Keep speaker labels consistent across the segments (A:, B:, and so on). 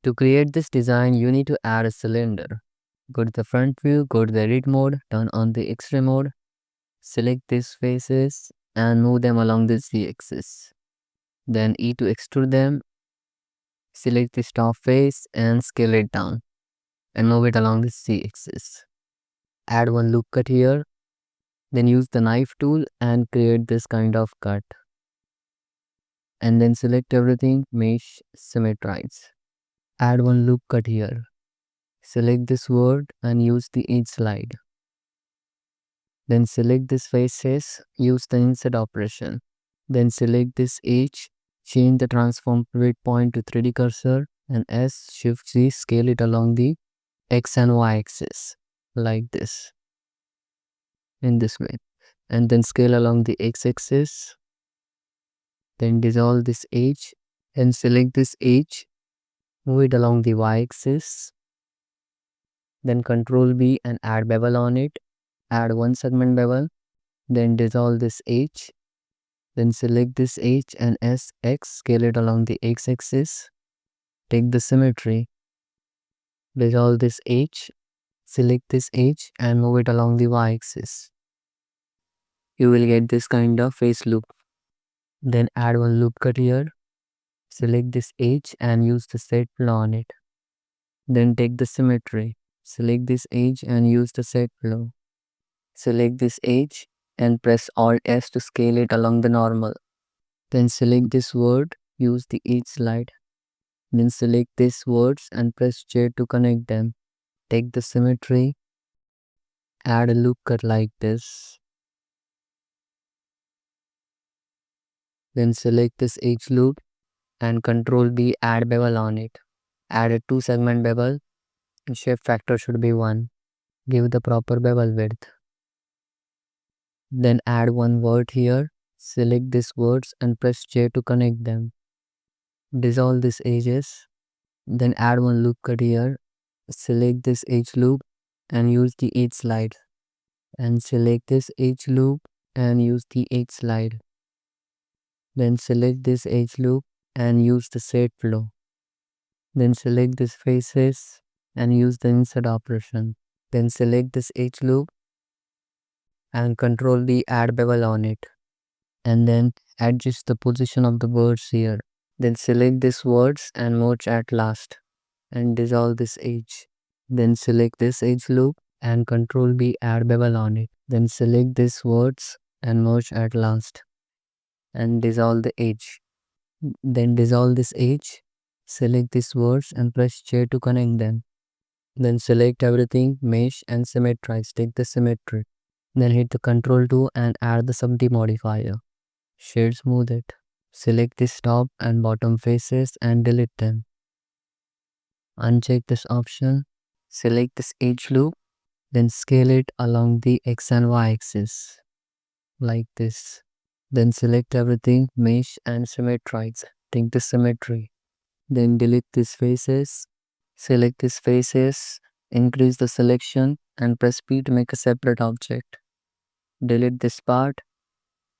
A: To create this design, you need to add a cylinder. Go to the front view, go to the edit mode, turn on the X-ray mode, select these faces and move them along the Z-axis. Then E to extrude them, select the top face and scale it down and move it along the Z-axis. Add one loop cut here, then use the knife tool and create this kind of cut. And then select everything, mesh, symmetrize. Add one loop cut here. Select this word and use the edge slide. Then select this faces, use the insert operation. Then select this edge, change the transform pivot point to 3D cursor and S Shift Z scale it along the X and Y axis like this, in this way. And then scale along the X axis. Then dissolve this edge and select this edge, move it along the Y axis. Then Ctrl B and add bevel on it. Add one segment bevel. Then dissolve this edge. Then select this edge and SX, scale it along the X axis. Take the symmetry. Dissolve this edge. Select this edge and move it along the Y axis. You will get this kind of face loop. Then add one loop cut here. Select this edge and use the set flow on it. Then take the symmetry. Select this edge and use the set flow. Select this edge and press Alt S to scale it along the normal. Then select this word, use the edge slide. Then select these words and press J to connect them. Take the symmetry, add a loop cut like this. Then select this edge loop and Ctrl B, add bevel on it. Add a 2 segment bevel. Shape factor should be 1. Give the proper bevel width. Then add one word here. Select these words and press J to connect them. Dissolve these edges. Then add one loop cut here. Select this edge loop and use the edge slide. And select this edge loop and use the edge slide. Then select this edge loop and use the set flow. Then select these faces and use the insert operation. Then select this edge loop and Ctrl D, add bevel on it. And then adjust the position of the words here. Then select these words and merge at last and dissolve this edge. Then select this edge loop and Ctrl B, add bevel on it. Then select these words and merge at last and dissolve the edge. Then dissolve this edge. Select these words and press J to connect them. Then select everything, mesh and symmetrize. Take the symmetry. Then hit the Ctrl 2 and add the subdivision modifier. Shade smooth it. Select this top and bottom faces and delete them. Uncheck this option. Select this edge loop. Then scale it along the X and Y axis like this. Then select everything, mesh and symmetrize. Take the symmetry. Then delete these faces. Select these faces. Increase the selection and press P to make a separate object. Delete this part.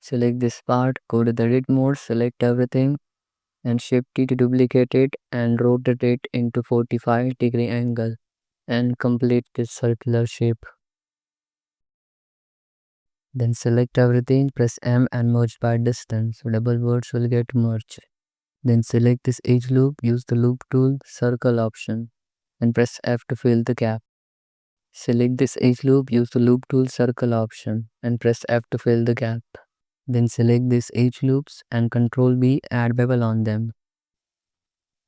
A: Select this part. Go to the edit mode. Select everything. And Shift T to duplicate it and rotate it into 45-degree angle. And complete this circular shape. Then select everything, press M and merge by distance, so double words will get merged. Then select this edge loop, use the loop tool, circle option and press F to fill the gap. Select this edge loop, use the loop tool, circle option and press F to fill the gap. Then select these edge loops and Ctrl B, add bevel on them.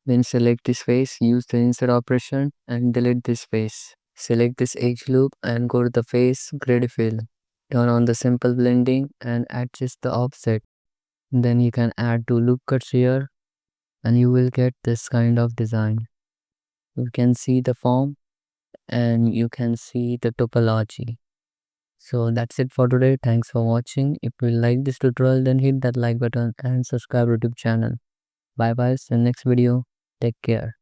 A: Then select this face, use the insert operation and delete this face. Select this edge loop and go to the face grid fill. Turn on the simple blending and adjust the offset. Then you can add 2 loop cuts here and you will get this kind of design. You can see the form and you can see the topology. So that's it for today. Thanks for watching. If you like this tutorial, then hit that like button and subscribe to YouTube channel. Bye bye. See you next video. Take care.